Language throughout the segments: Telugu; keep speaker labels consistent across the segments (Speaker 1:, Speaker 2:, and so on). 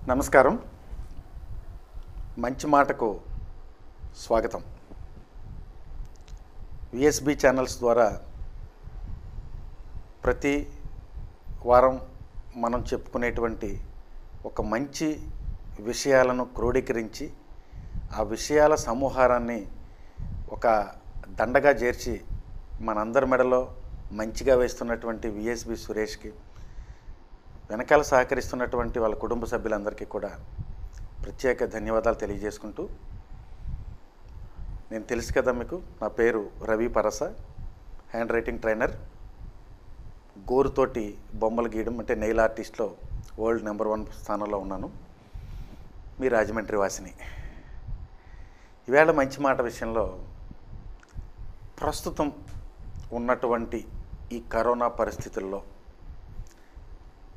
Speaker 1: నమస్కారం. మంచి మాటకు స్వాగతం. విఎస్బి ఛానల్స్ ద్వారా ప్రతి వారం మనం చెప్పుకునేటువంటి ఒక మంచి విషయాలను క్రోడీకరించి ఆ విషయాల సమూహారాన్ని ఒక దండగా చేర్చి మనందరి మెడలో మంచిగా వేస్తున్నటువంటి విఎస్బి సురేష్కి, వెనకాల సహకరిస్తున్నటువంటి వాళ్ళ కుటుంబ సభ్యులందరికీ కూడా ప్రత్యేక ధన్యవాదాలు తెలియజేసుకుంటూ, నేను తెలుసు కదా మీకు, నా పేరు Ravi Parasa, handwriting trainer, గోరుతోటి బొమ్మలు గీయడం అంటే నెయిల్ ఆర్టిస్ట్లో వరల్డ్ నెంబర్ 1 స్థానంలో ఉన్నాను. మీ రాజమండ్రి వాసిని. ఈవేళ మంచి మాట విషయంలో ప్రస్తుతం ఉన్నటువంటి ఈ కరోనా పరిస్థితుల్లో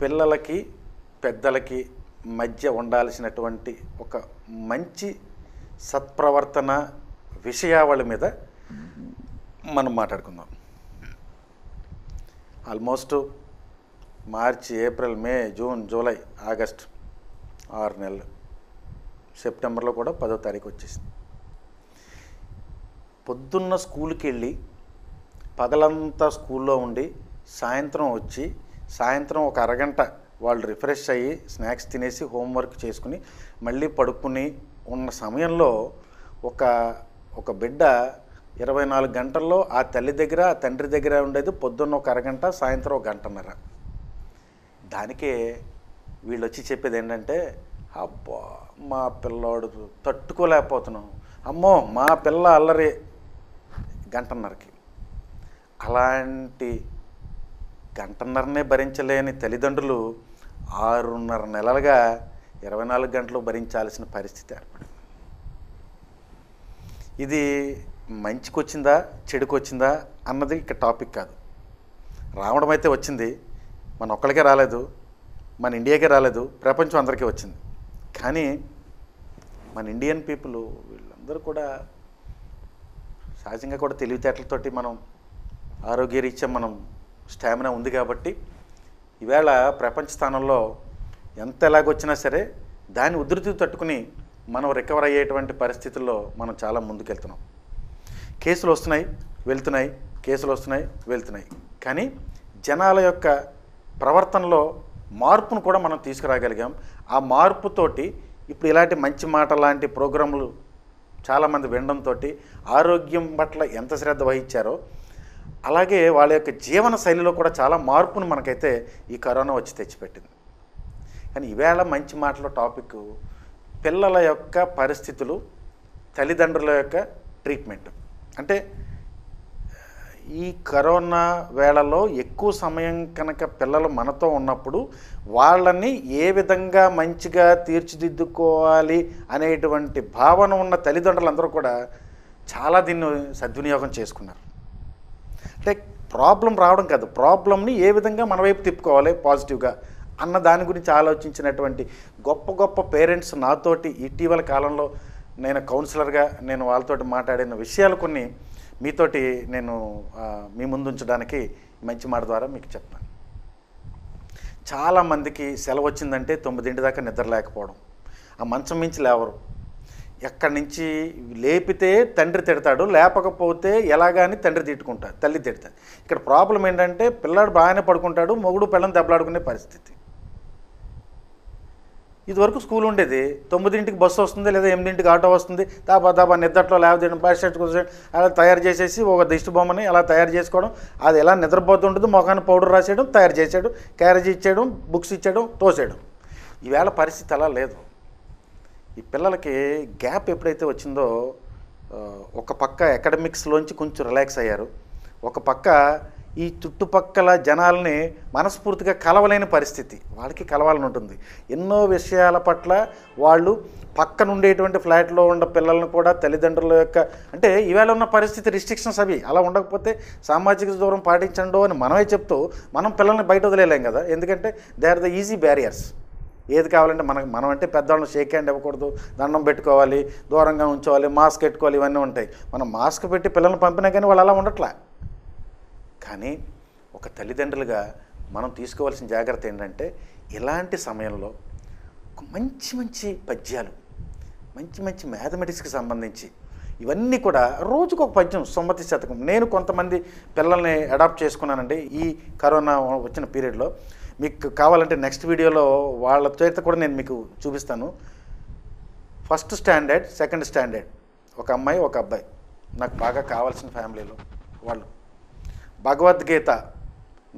Speaker 1: పిల్లలకి పెద్దలకి మధ్య ఉండాల్సినటువంటి ఒక మంచి సత్ప్రవర్తన విషయావళి మీద మనం మాట్లాడుకుందాం. ఆల్మోస్ట్ మార్చి, ఏప్రిల్, మే, జూన్, జూలై, ఆగస్ట్ 6 నెలలు. సెప్టెంబర్లో కూడా 10వ తారీఖు వచ్చేసింది. పొద్దున్న స్కూల్కి వెళ్ళి పగలంతా స్కూల్లో ఉండి సాయంత్రం వచ్చి, సాయంత్రం ఒక అరగంట వాళ్ళు రిఫ్రెష్ అయ్యి స్నాక్స్ తినేసి హోంవర్క్ చేసుకుని మళ్ళీ పడుకుని ఉన్న సమయంలో ఒక బిడ్డ 24 గంటల్లో ఆ తల్లి దగ్గర ఆ తండ్రి దగ్గర ఉండేది పొద్దున్న ఒక అరగంట, సాయంత్రం ఒక గంటన్నర. దానికే వీళ్ళు వచ్చి చెప్పేది ఏంటంటే, అబ్బా మా పిల్లోడు తట్టుకోలేకపోతున్నాం, అమ్మో మా పిల్ల అల్లరి గంటన్నరకి. అలాంటి గంటన్నరనే భరించలేని తల్లిదండ్రులు 6.5 నెలలుగా 24 గంటలు భరించాల్సిన పరిస్థితి ఏర్పడింది. ఇది మంచికి వచ్చిందా చెడుకు వచ్చిందా అన్నది ఇక టాపిక్ కాదు. రావడం అయితే వచ్చింది, మన ఒక్కడికే రాలేదు, మన ఇండియాకే రాలేదు, ప్రపంచం అందరికీ వచ్చింది. కానీ మన ఇండియన్ పీపుల్ వీళ్ళందరూ కూడా సహజంగా కూడా తెలివితేటలతోటి మనం ఆరోగ్యరీత్యా మనం స్టామినా ఉంది కాబట్టి ఈవేళ ప్రపంచ స్థానంలో ఎంత ఎలాగొచ్చినా సరే దాన్ని ఉధృతి తట్టుకుని మనం రికవర్ అయ్యేటువంటి పరిస్థితుల్లో మనం చాలా ముందుకెళ్తున్నాం. కేసులు వస్తున్నాయి వెళ్తున్నాయి, కేసులు వస్తున్నాయి వెళ్తున్నాయి, కానీ జనాల యొక్క ప్రవర్తనలో మార్పును కూడా మనం తీసుకురాగలిగాం. ఆ మార్పుతోటి ఇప్పుడు ఇలాంటి మంచి మాట లాంటి ప్రోగ్రాములు చాలామంది వినడంతో ఆరోగ్యం పట్ల ఎంత శ్రద్ధ వహించారో అలాగే వాళ్ళ యొక్క జీవన శైలిలో కూడా చాలా మార్పును మనకైతే ఈ కరోనా వచ్చి తెచ్చిపెట్టింది. కానీ ఈవేళ మంచి మాటల టాపిక్ పిల్లల యొక్క పరిస్థితులు, తల్లిదండ్రుల యొక్క ట్రీట్మెంట్. అంటే ఈ కరోనా వేళలో ఎక్కువ సమయం కనుక పిల్లలు మనతో ఉన్నప్పుడు వాళ్ళని ఏ విధంగా మంచిగా తీర్చిదిద్దుకోవాలి అనేటువంటి భావన ఉన్న తల్లిదండ్రులందరూ కూడా చాలా దీన్ని సద్వినియోగం చేసుకున్నారు. అంటే ప్రాబ్లం రావడం కాదు, ప్రాబ్లంని ఏ విధంగా మన వైపు తిప్పుకోవాలి పాజిటివ్గా అన్న దాని గురించి ఆలోచించినటువంటి గొప్ప గొప్ప పేరెంట్స్ నాతోటి ఇటీవల కాలంలో నేను కౌన్సిలర్గా నేను వాళ్ళతోటి మాట్లాడిన విషయాలు కొన్ని మీతోటి నేను మీ ముందు ఉంచడానికి మంచి మాట ద్వారా మీకు చెప్తాను. చాలామందికి సెలవు వచ్చిందంటే 9 దాకా నిద్ర లేకపోవడం, ఆ మంచం మించి లేవరు, ఎక్కడి నుంచి లేపితే తండ్రి తిడతాడు, లేపకపోతే ఎలాగాని తండ్రి తిట్టుకుంటాడు, తల్లి తిడతాడు. ఇక్కడ ప్రాబ్లం ఏంటంటే పిల్లాడు బాగానే పడుకుంటాడు, మొగుడు పిల్లని దెబ్బలాడుకునే పరిస్థితి. ఇదివరకు స్కూల్ ఉండేది, 9ంటికి బస్సు వస్తుంది లేదా 8ంటికి ఆటో వస్తుంది, దాబా నిద్రలో లేవదేయడం, బస్ స్టాండ్ అలా తయారు చేసేసి ఒక దిష్టి బొమ్మని అలా తయారు చేసుకోవడం, అది ఎలా నిద్రపోతుంటుంది, మొఖాన్ని పౌడర్ రాసేయడం, తయారు చేసేయడం, క్యారేజ్ ఇచ్చేయడం, బుక్స్ ఇచ్చేయడం, తోసేయడం. ఈవేళ పరిస్థితి అలా లేదు. ఈ పిల్లలకి గ్యాప్ ఎప్పుడైతే వచ్చిందో ఒక పక్క అకాడమిక్స్లోంచి కొంచెం రిలాక్స్ అయ్యారు, ఒక పక్క ఈ చుట్టుపక్కల జనాల్ని మనస్ఫూర్తిగా కలవలేని పరిస్థితి, వాళ్ళకి కలవాలని ఉంటుంది. ఎన్నో విషయాల పట్ల వాళ్ళు పక్కన ఉండేటువంటి ఫ్లాట్లో ఉన్న పిల్లలను కూడా తల్లిదండ్రుల యొక్క అంటే ఈవేళ ఉన్న పరిస్థితి రిస్ట్రిక్షన్స్ అవి అలా ఉండకపోతే సామాజిక దూరం పాటించండు అని మనమే చెప్తూ మనం పిల్లల్ని బయట వదిలేలేం కదా. ఎందుకంటే they are the easy barriers. ఏది కావాలంటే మనం అంటే పెద్దవాళ్ళని షేక్ హ్యాండ్ ఇవ్వకూడదు, దండం పెట్టుకోవాలి, దూరంగా ఉంచోవాలి, మాస్క్ పెట్టుకోవాలి, ఇవన్నీ ఉంటాయి. మనం మాస్క్ పెట్టి పిల్లల్ని పంపినా కానీ వాళ్ళు అలా ఉండట్లే. కానీ ఒక తల్లిదండ్రులుగా మనం తీసుకోవాల్సిన జాగ్రత్త ఏంటంటే ఇలాంటి సమయంలో మంచి మంచి పద్యాలు, మంచి మంచి మ్యాథమెటిక్స్కి సంబంధించి ఇవన్నీ కూడా రోజుకు ఒక పద్యం, సుమతి శతకం. నేను కొంతమంది పిల్లల్ని అడాప్ట్ చేసుకున్నానండి ఈ కరోనా వచ్చిన పీరియడ్లో. మీకు కావాలంటే నెక్స్ట్ వీడియోలో వాళ్ళ చేత కూడా నేను మీకు చూపిస్తాను. ఫస్ట్ స్టాండర్డ్, సెకండ్ స్టాండర్డ్, ఒక అమ్మాయి ఒక అబ్బాయి, నాకు బాగా కావాల్సిన ఫ్యామిలీలో వాళ్ళు. భగవద్గీత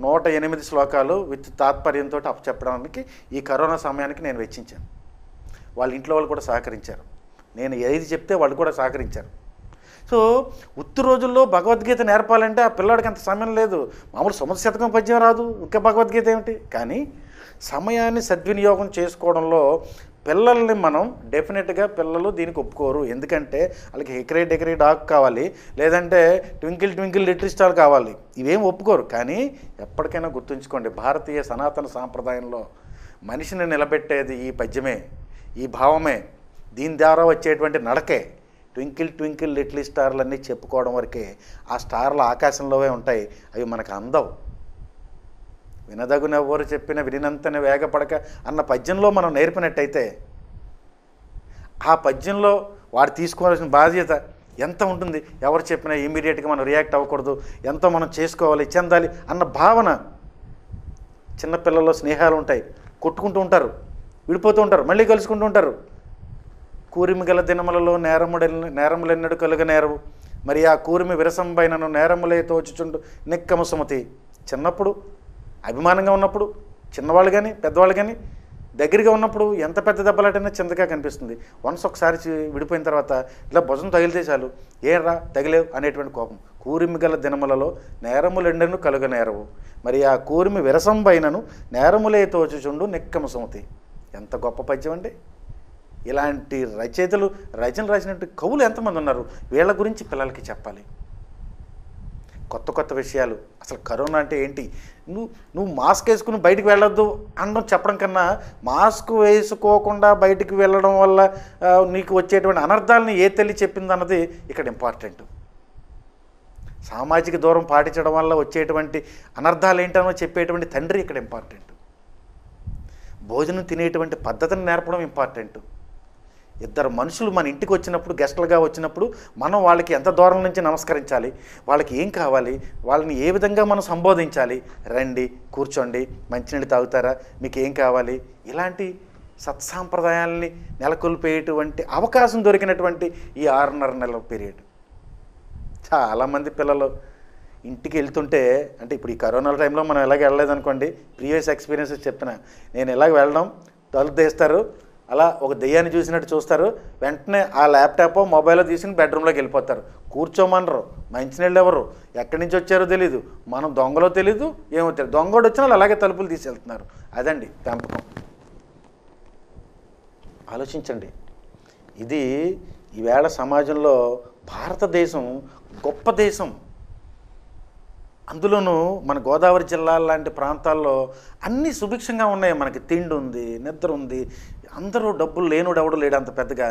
Speaker 1: 108 శ్లోకాలు విత్ తాత్పర్యంతో చెప్పడానికి ఈ కరోనా సమయానికి నేను వెచ్చించాను. వాళ్ళ ఇంట్లో వాళ్ళు కూడా సహకరించారు. నేను ఏది చెప్తే వాళ్ళు కూడా సహకరించారు. సో ఉత్తి రోజుల్లో భగవద్గీత నేర్పాలంటే ఆ పిల్లాడికి అంత సమయం లేదు. మామూలు సుమతి శతకం పద్యం రాదు, ఇంకా భగవద్గీత ఏమిటి? కానీ సమయాన్ని సద్వినియోగం చేసుకోవడంలో పిల్లల్ని మనం డెఫినెట్గా పిల్లలు దీనికి ఒప్పుకోరు. ఎందుకంటే వాళ్ళకి హెకరీ డెకరీ డాగ్ కావాలి, లేదంటే ట్వింకిల్ ట్వింకిల్ లిటిల్ స్టార్ కావాలి. ఇవేం ఒప్పుకోరు. కానీ ఎప్పటికైనా గుర్తుంచుకోండి, భారతీయ సనాతన సాంప్రదాయంలో మనిషిని నిలబెట్టేది ఈ పద్యమే, ఈ భావమే, దీని ద్వారా వచ్చేటువంటి నడకే. ట్వింకిల్ ట్వింకిల్ లిటిల్ స్టార్లన్నీ చెప్పుకోవడం వరకే. ఆ స్టార్లు ఆకాశంలోవే ఉంటాయి, అవి మనకు అందవు. వినదగునెవ్వరు చెప్పిన వినినంతనే వేగపడక అన్న పద్యంలో మనం నేర్పినట్టయితే ఆ పద్యంలో వాడు తీసుకోవాల్సిన బాధ్యత ఎంత ఉంటుంది, ఎవరు చెప్పినా ఇమీడియట్గా మనం రియాక్ట్ అవ్వకూడదు, ఎంతో మనం చేసుకోవాలి, చెందాలి అన్న భావన. చిన్నపిల్లల్లో స్నేహాలు ఉంటాయి, కొట్టుకుంటూ ఉంటారు, విడిపోతూ ఉంటారు, మళ్ళీ కలుసుకుంటూ ఉంటారు. కూరిమి గల దినములలో నేరములెన్నడు కలుగనేరవు, మరి ఆ కూరిమి విరసంబైనను నేరములే తోచుచుండు నిక్కము సుమతి. చిన్నప్పుడు అభిమానంగా ఉన్నప్పుడు చిన్నవాళ్ళు కానీ పెద్దవాళ్ళు కానీ దగ్గరగా ఉన్నప్పుడు ఎంత పెద్ద దెబ్బలాటైనా చిన్నగా కనిపిస్తుంది. వన్స్ ఒకసారి విడిపోయిన తర్వాత ఇలా భుజం తగిలితే చాలు, ఏరా తగిలేవు అనేటువంటి కోపం. కూరిమి గల దినములలో నేరములెండను కలుగనేరవు, మరి ఆ కూరిమి విరసంబైనను నేరములే తోచుచుండు నిక్కము సుమతి. ఎంత గొప్ప పద్యం అండి! ఇలాంటి రచయితలు రచనలు రాసినట్టు కవులు ఎంతమంది ఉన్నారు? వీళ్ళ గురించి పిల్లలకి చెప్పాలి. కొత్త కొత్త విషయాలు. అసలు కరోనా అంటే ఏంటి, నువ్వు మాస్క్ వేసుకుని బయటికి వెళ్ళొద్దు అనడం చెప్పడం కన్నా, మాస్క్ వేసుకోకుండా బయటికి వెళ్ళడం వల్ల నీకు వచ్చేటువంటి అనర్థాలని ఏ తల్లి చెప్పిందన్నది ఇక్కడ ఇంపార్టెంట్. సామాజిక దూరం పాటించడం వల్ల వచ్చేటువంటి అనర్థాలు ఏంటనో చెప్పేటువంటి తండ్రి ఇక్కడ ఇంపార్టెంట్. భోజనం తినేటువంటి పద్ధతిని నేర్పడం ఇంపార్టెంట్. ఇద్దరు మనుషులు మన ఇంటికి వచ్చినప్పుడు, గెస్టులుగా వచ్చినప్పుడు మనం వాళ్ళకి ఎంత దూరం నుంచి నమస్కరించాలి, వాళ్ళకి ఏం కావాలి, వాళ్ళని ఏ విధంగా మనం సంబోధించాలి, రండి కూర్చోండి, మంచినీళ్ళు తాగుతారా, మీకు ఏం కావాలి, ఇలాంటి సత్సాంప్రదాయాల్ని నెలకొల్పేటువంటి అవకాశం దొరికినటువంటి ఈ 6.5 నెలల పీరియడ్. చాలామంది పిల్లలు ఇంటికి వెళ్తుంటే, అంటే ఇప్పుడు ఈ కరోనా టైంలో మనం ఎలాగ వెళ్ళలేదనుకోండి, ప్రీవియస్ ఎక్స్పీరియన్సెస్ చెప్తున్నా. నేను ఎలాగ వెళ్ళడం, తలుపు తీస్తారు, అలా ఒక దెయ్యాన్ని చూసినట్టు చూస్తారు, వెంటనే ఆ ల్యాప్టాపో మొబైల్లో తీసుకుని బెడ్రూమ్లోకి వెళ్ళిపోతారు. కూర్చోమనరు, మంచినీళ్ళు ఎవరు, ఎక్కడి నుంచి వచ్చారో తెలీదు, మనం దొంగలో తెలీదు, ఏమో తెలియదు. దొంగోడు వచ్చినా వాళ్ళు అలాగే తలుపులు తీసుకెళ్తున్నారు. అదండి పెంపకం. ఆలోచించండి. ఇది ఈవేళ సమాజంలో భారతదేశం గొప్ప దేశం. అందులోనూ మన గోదావరి జిల్లా లాంటి ప్రాంతాల్లో అన్నీ సుభిక్షంగా ఉన్నాయి. మనకి తిండి ఉంది, నిద్ర ఉంది, అందరూ డబ్బులు లేనుడు ఎవడు లేడు, అంత పెద్దగా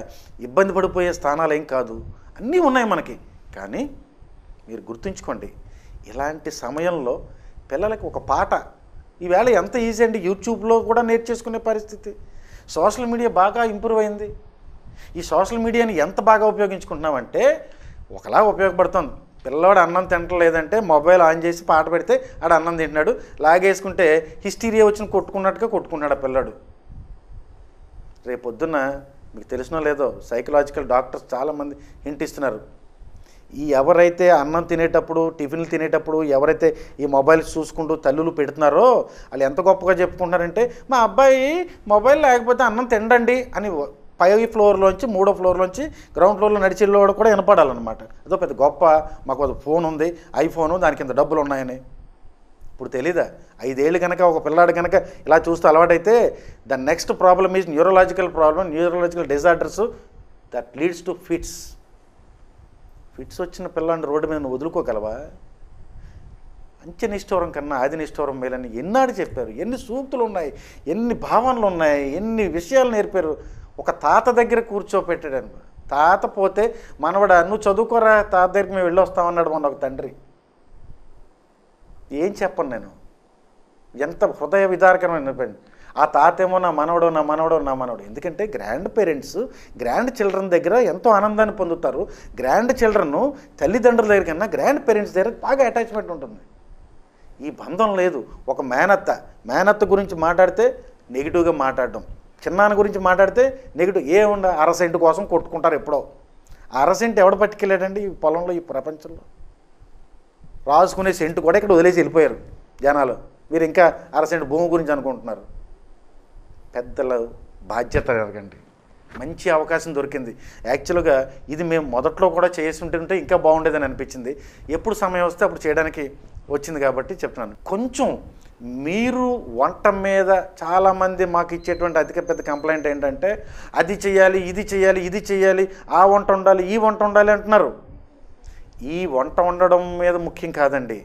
Speaker 1: ఇబ్బంది పడిపోయే స్థానాలు ఏం కాదు, అన్నీ ఉన్నాయి మనకి. కానీ మీరు గుర్తుంచుకోండి, ఇలాంటి సమయంలో పిల్లలకి ఒక పాట ఈవేళ ఎంత ఈజీ అండి, యూట్యూబ్లో కూడా నేర్చేసుకునే పరిస్థితి. సోషల్ మీడియా బాగా ఇంప్రూవ్ అయింది. ఈ సోషల్ మీడియాని ఎంత బాగా ఉపయోగించుకుంటున్నామంటే ఒకలా ఉపయోగపడుతుంది. పిల్లవాడు అన్నం తింటలేదంటే మొబైల్ ఆన్ చేసి పాట పెడితే ఆడు అన్నం తింటున్నాడు, లాగేసుకుంటే హిస్టీరియా వచ్చి కొట్టుకున్నట్టుగా కొట్టుకున్నాడు ఆ పిల్లాడు. రేపొద్దున్న మీకు తెలిసినో లేదో, సైకలాజికల్ డాక్టర్స్ చాలామంది హింట్ ఇస్తున్నారు. ఈ ఎవరైతే అన్నం తినేటప్పుడు, టిఫిన్లు తినేటప్పుడు ఎవరైతే ఈ మొబైల్స్ చూసుకుంటూ తల్లులు పెడుతున్నారో వాళ్ళు ఎంత గొప్పగా చెప్పుకుంటున్నారంటే, మా అబ్బాయి మొబైల్ లేకపోతే అన్నం తినండి అని 5వ ఫ్లోర్లోంచి 3వ ఫ్లోర్లోంచి గ్రౌండ్ ఫ్లోర్లో నడిచేవాడు కూడా వినపడాలన్నమాట. అదో పెద్ద గొప్ప, మాకు ఒక ఫోన్ ఉంది, ఐఫోను, దానికి ఇంత డబ్బులు ఉన్నాయని. ఇప్పుడు తెలీదా? 5 ఏళ్ళు కనుక ఒక పిల్లాడు కనుక ఇలా చూస్తూ అలవాటైతే the next problem is neurological problem, neurological disorders that leads to fits. Fits వచ్చిన పిల్లాడిని రోడ్డు మీద నువ్వు వదులుకోగలవా? అంచె నిష్ఠూరం కన్నా ఆది నిష్ఠూరం మేలని ఎన్నాడు చెప్పారు. ఎన్ని సూక్తులు ఉన్నాయి, ఎన్ని భావనలు ఉన్నాయి, ఎన్ని విషయాలు నేర్పారు. ఒక తాత దగ్గర కూర్చోపెట్టాడు. తాత పోతే మనవడా నువ్వు చదువుకోరా, తాత దగ్గరికి మేము వెళ్ళొస్తామన్నాడు మొన్న ఒక తండ్రి. ఏం చెప్పను నేను, ఎంత హృదయ విదారకరమైన. ఆ తాత ఏమో నా మనవడో నా మనవడో నా మనవడు. ఎందుకంటే గ్రాండ్ పేరెంట్స్ గ్రాండ్ చిల్డ్రన్ దగ్గర ఎంతో ఆనందాన్ని పొందుతారు. గ్రాండ్ చిల్డ్రన్ తల్లిదండ్రుల దగ్గర కన్నా గ్రాండ్ పేరెంట్స్ దగ్గర బాగా అటాచ్మెంట్ ఉంటుంది. ఈ బంధం లేదు. ఒక మేనత్త గురించి మాట్లాడితే నెగిటివ్గా మాట్లాడడం, చిన్నాన్న గురించి మాట్లాడితే నెగిటివ్. ఏముండ అరసెంట్ కోసం కొట్టుకుంటారు ఎప్పుడో. అరసెంట్ ఎవడు పట్టుకెళ్ళాడండి ఈ పొలంలో, ఈ ప్రపంచంలో? రాసుకునే సెంటు కూడా ఇక్కడ వదిలేసి వెళ్ళిపోయారు జనాలు. మీరు ఇంకా అరసెంట్ భూమి గురించి అనుకుంటున్నారు. పెద్దల బాధ్యత కలగండి. మంచి అవకాశం దొరికింది. యాక్చువల్గా ఇది మేము మొదట్లో కూడా చేసి ఉంటుంటే ఇంకా బాగుండేదని అనిపించింది. ఎప్పుడు సమయం వస్తే అప్పుడు చేయడానికి వచ్చింది కాబట్టి చెప్తున్నాను. కొంచెం మీరు వంట మీద చాలామంది మాకు ఇచ్చేటువంటి అధిక పెద్ద కంప్లైంట్ ఏంటంటే అది చేయాలి, ఇది చేయాలి, ఇది చేయాలి, ఆ వంట ఉండాలి, ఈ వంట ఉండాలి అంటున్నారు. ఈ వంట వండడం మీద ముఖ్యం కాదండి.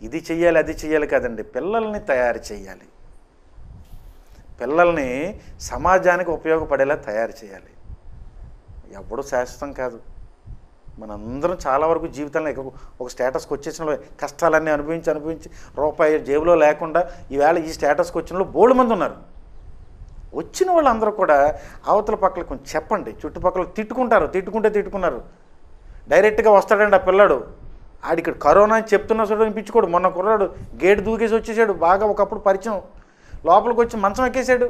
Speaker 1: ఇది చెయ్యాలి, అది చెయ్యాలి కాదండి. పిల్లల్ని తయారు చేయాలి. పిల్లల్ని సమాజానికి ఉపయోగపడేలా తయారు చేయాలి. ఎప్పుడు శాశ్వతం కాదు. మనందరం చాలా వరకు జీవితంలో ఒక స్టేటస్కి వచ్చేసిన కష్టాలన్నీ అనుభవించి రూపాయి జేబులో లేకుండా ఈవేళ ఈ స్టేటస్కి వచ్చిన వాళ్ళు బోల్డ్ మంది ఉన్నారు. వచ్చిన వాళ్ళందరూ కూడా అవతల పక్కల కొంచెం చెప్పండి. చుట్టుపక్కల తిట్టుకున్నారు. డైరెక్ట్గా వస్తాడండి ఆ పిల్లాడు. ఆడిక్కడ కరోనా అని చెప్తున్నా చూడని పిచ్చుకోడు. మొన్న కుర్రాడు గేట్ దూకేసి వచ్చేసాడు. బాగా ఒకప్పుడు పరిచయం. లోపలికి వచ్చి మంచం ఎక్కేసాడు.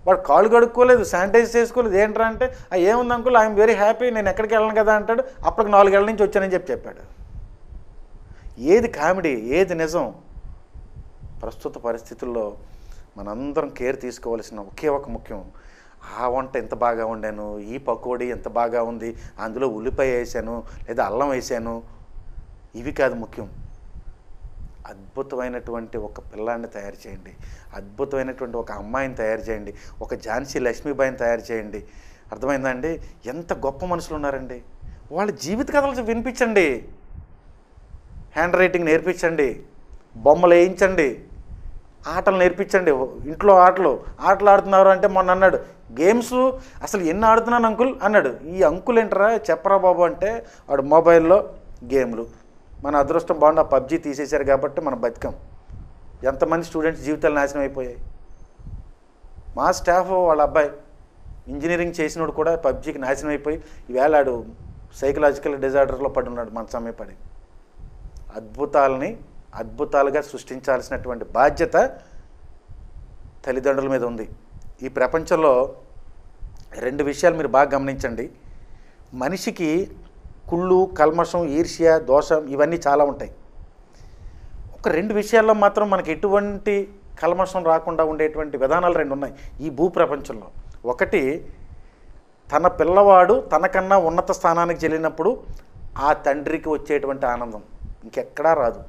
Speaker 1: వాడు కాళ్ళు కడుక్కోలేదు, శానిటైజ్ చేసుకోలేదు. ఏంట్రా అంటే ఏముంది అంకుల్, ఐఎమ్ వెరీ హ్యాపీ, నేను ఎక్కడికి వెళ్ళను కదా అంటాడు. అప్పటికి 4 ఏళ్ళ నుంచి వచ్చానని చెప్పాడు. ఏది కామెడీ, ఏది నిజం? ప్రస్తుత పరిస్థితుల్లో మనందరం కేర్ తీసుకోవాల్సిన ఒకే ఒక ముఖ్యం, ఆ వంట ఎంత బాగా వండాను, ఈ పకోడీ ఎంత బాగా ఉంది, అందులో ఉల్లిపాయ వేసాను లేదా అల్లం వేసాను, ఇవి కాదు ముఖ్యం. అద్భుతమైనటువంటి ఒక పిల్లాన్ని తయారు చేయండి. అద్భుతమైనటువంటి ఒక అమ్మాయిని తయారు చేయండి. ఒక ఝాన్సీ లక్ష్మీబాయిని తయారు చేయండి. అర్థమైందండి? ఎంత గొప్ప మనుషులు ఉన్నారండి. వాళ్ళ జీవిత కథలు వినిపించండి. హ్యాండ్ రైటింగ్ నేర్పించండి. బొమ్మలు వేయించండి. ఆటలు నేర్పించండి. ఇంట్లో ఆటలు ఆడుతున్నారు అంటే మొన్న అన్నాడు గేమ్స్ అసలు ఎన్ని ఆడుతున్నాను అంకుల్ అన్నాడు. ఈ అంకుల్ ఏంటరా చెప్పరా బాబు అంటే వాడు మొబైల్లో గేమ్లు. మన అదృష్టం బాగుండి ఆ పబ్జీ తీసేశారు కాబట్టి మనం బతికాం. ఎంతమంది స్టూడెంట్స్ జీవితాలు నాశనం అయిపోయాయి. మా స్టాఫ్ వాళ్ళ అబ్బాయి ఇంజనీరింగ్ చేసినోడు కూడా పబ్జీకి నాశనం అయిపోయి ఈవేళ ఆడు సైకలాజికల్ డిజార్డర్లో పడి ఉన్నాడు. మన సమయం పడి అద్భుతాలుగా సృష్టించాల్సినటువంటి బాధ్యత తల్లిదండ్రుల మీద ఉంది. ఈ ప్రపంచంలో 2 విషయాలు మీరు బాగా గమనించండి. మనిషికి కుళ్ళు, కల్మషం, ఈర్ష్య, దోషం ఇవన్నీ చాలా ఉంటాయి. ఒక 2 విషయాల్లో మాత్రం మనకి ఎటువంటి కల్మషం రాకుండా ఉండేటువంటి విధానాలు 2 ఉన్నాయి ఈ భూప్రపంచంలో. ఒకటి, తన పిల్లవాడు తనకన్నా ఉన్నత స్థానానికి చెల్లినప్పుడు ఆ తండ్రికి వచ్చేటువంటి ఆనందం ఇంకెక్కడా రాదు.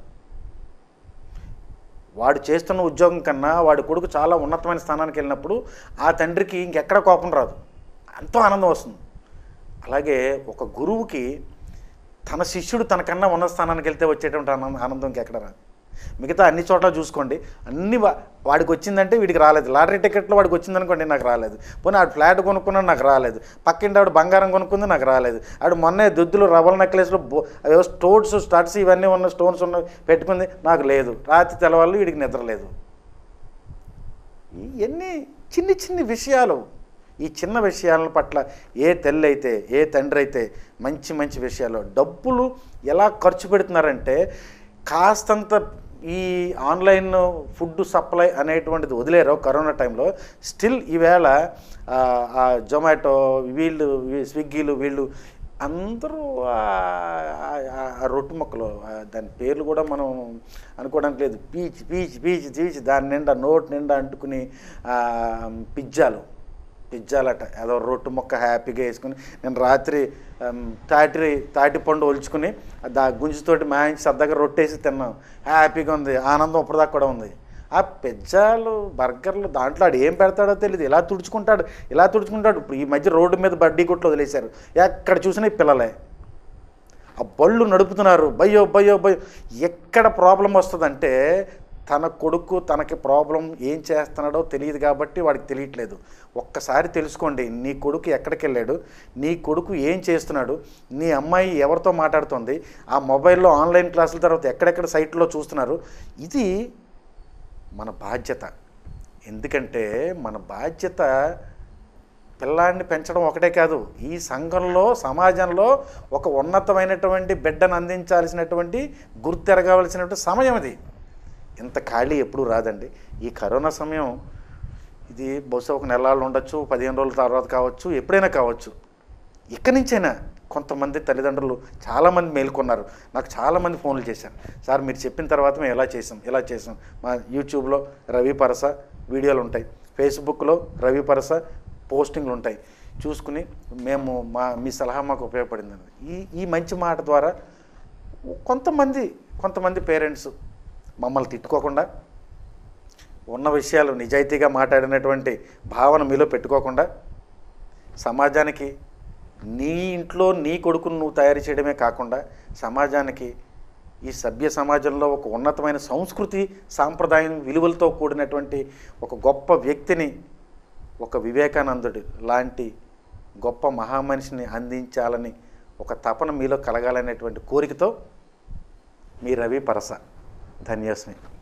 Speaker 1: వాడు చేస్తున్న ఉద్యోగం కన్నా వాడి కొడుకు చాలా ఉన్నతమైన స్థానానికి వెళ్ళినప్పుడు ఆ తండ్రికి ఇంకెక్కడ కోపం రాదు, ఎంతో ఆనందం వస్తుంది. అలాగే ఒక గురువుకి తన శిష్యుడు తనకన్నా ఉన్నత స్థానానికి వెళ్తే వచ్చేటువంటి ఆనందం ఇంకెక్కడ రాదు. మిగతా అన్ని చోట్ల చూసుకోండి, అన్ని వాడికి వచ్చిందంటే వీడికి రాలేదు. లాటరీ టికెట్లో వాడికి వచ్చిందనుకోండి నాకు రాలేదు. పోనీ ఆడు ఫ్లాట్ కొనుక్కున్నాడు నాకు రాలేదు. పక్కింటి ఆవిడ బంగారం కొనుక్కుంది నాకు రాలేదు. ఆడు మొన్నే దుద్దులు రవ్వల నెక్లెస్లో అవేవో స్టడ్స్ ఇవన్నీ ఉన్న స్టోన్స్ ఉన్న పెట్టుకుంది నాకు లేదు. రాత్రి తెల్లవాళ్ళు వీడికి నిద్ర లేదు. ఇవన్నీ చిన్ని విషయాలు. ఈ చిన్న విషయాల పట్ల ఏ తల్లి అయితే ఏ తండ్రి అయితే మంచి విషయాలు డబ్బులు ఎలా ఖర్చు పెడుతున్నారంటే కాస్తంత ఈ ఆన్లైన్ ఫుడ్ సప్లై అనేటువంటిది వదిలేరు కరోనా టైంలో. స్టిల్ ఈవేళ జొమాటో వీళ్ళు స్విగ్గీలు వీళ్ళు అందరూ రొట్టె ముక్కలు దాని పేర్లు కూడా మనం అనుకోవడానికి లేదు. పీచి దాని నిండా నోటి నిండా అంటుకుని పిజ్జాలట ఏదో రొట్టె ముక్క హ్యాపీగా వేసుకుని నేను రాత్రి తాటి పండు ఒలుచుకుని గుంజుతోటి మాయించి సరదాగా రొట్టేసి తిన్నాం. హ్యాపీగా ఉంది, ఆనందం ఇప్పటిదాకా కూడా ఉంది. ఆ పిజ్జాలు బర్గర్లు దాంట్లో ఆడు ఏం పెడతాడో తెలియదు. ఇలా తుడుచుకుంటాడు. ఇప్పుడు ఈ మధ్య రోడ్డు మీద బడ్డీ కొట్లు వదిలేశారు. ఎక్కడ చూసినా ఈ పిల్లలే ఆ బళ్ళు నడుపుతున్నారు. భయ్యో ఎక్కడ ప్రాబ్లం వస్తుందంటే తన కొడుకు తనకి ప్రాబ్లం ఏం చేస్తున్నాడో తెలియదు కాబట్టి వాడికి తెలియట్లేదు. ఒక్కసారి తెలుసుకోండి, నీ కొడుకు ఎక్కడికి వెళ్ళాడు, నీ కొడుకు ఏం చేస్తున్నాడు, నీ అమ్మాయి ఎవరితో మాట్లాడుతుంది, ఆ మొబైల్లో ఆన్లైన్ క్లాసుల తర్వాత ఎక్కడెక్కడ సైట్లో చూస్తున్నారు. ఇది మన బాధ్యత. ఎందుకంటే మన బాధ్యత పిల్లాడిని పెంచడం ఒకటే కాదు, ఈ సంఘంలో సమాజంలో ఒక ఉన్నతమైనటువంటి బిడ్డను అందించాల్సినటువంటి గుర్తెరగవలసినటువంటి సమయం అది. ఇంత ఖాళీ ఎప్పుడూ రాదండి. ఈ కరోనా సమయం ఇది బహుశా ఒక నెలలు ఉండొచ్చు, 15 రోజుల తర్వాత కావచ్చు, ఎప్పుడైనా కావచ్చు. ఇక్కడి నుంచైనా కొంతమంది తల్లిదండ్రులు చాలామంది మేల్కొన్నారు. నాకు చాలామంది ఫోన్లు చేశారు, సార్ మీరు చెప్పిన తర్వాత మేము ఇలా చేసాం. మా యూట్యూబ్లో రవి పరస వీడియోలు ఉంటాయి, ఫేస్బుక్లో రవి పరస పోస్టింగ్లు ఉంటాయి, చూసుకుని మేము మీ సలహా మాకు ఉపయోగపడిందండి. ఈ మంచి మాట ద్వారా కొంతమంది పేరెంట్స్ మమ్మల్ని తిట్టుకోకుండా, ఉన్న విషయాలు నిజాయితీగా మాట్లాడినటువంటి భావన మీలో పెట్టుకోకుండా, సమాజానికి నీ ఇంట్లో నీ కొడుకును నువ్వు తయారు చేయడమే కాకుండా సమాజానికి, ఈ సభ్య సమాజంలో ఒక ఉన్నతమైన సంస్కృతి సాంప్రదాయం విలువలతో కూడినటువంటి ఒక గొప్ప వ్యక్తిని, ఒక వివేకానందుడు లాంటి గొప్ప మహామనిషిని అందించాలని ఒక తపన మీలో కలగాలనేటువంటి కోరికతో మీ రవి పరస. ధన్యవాదాలు.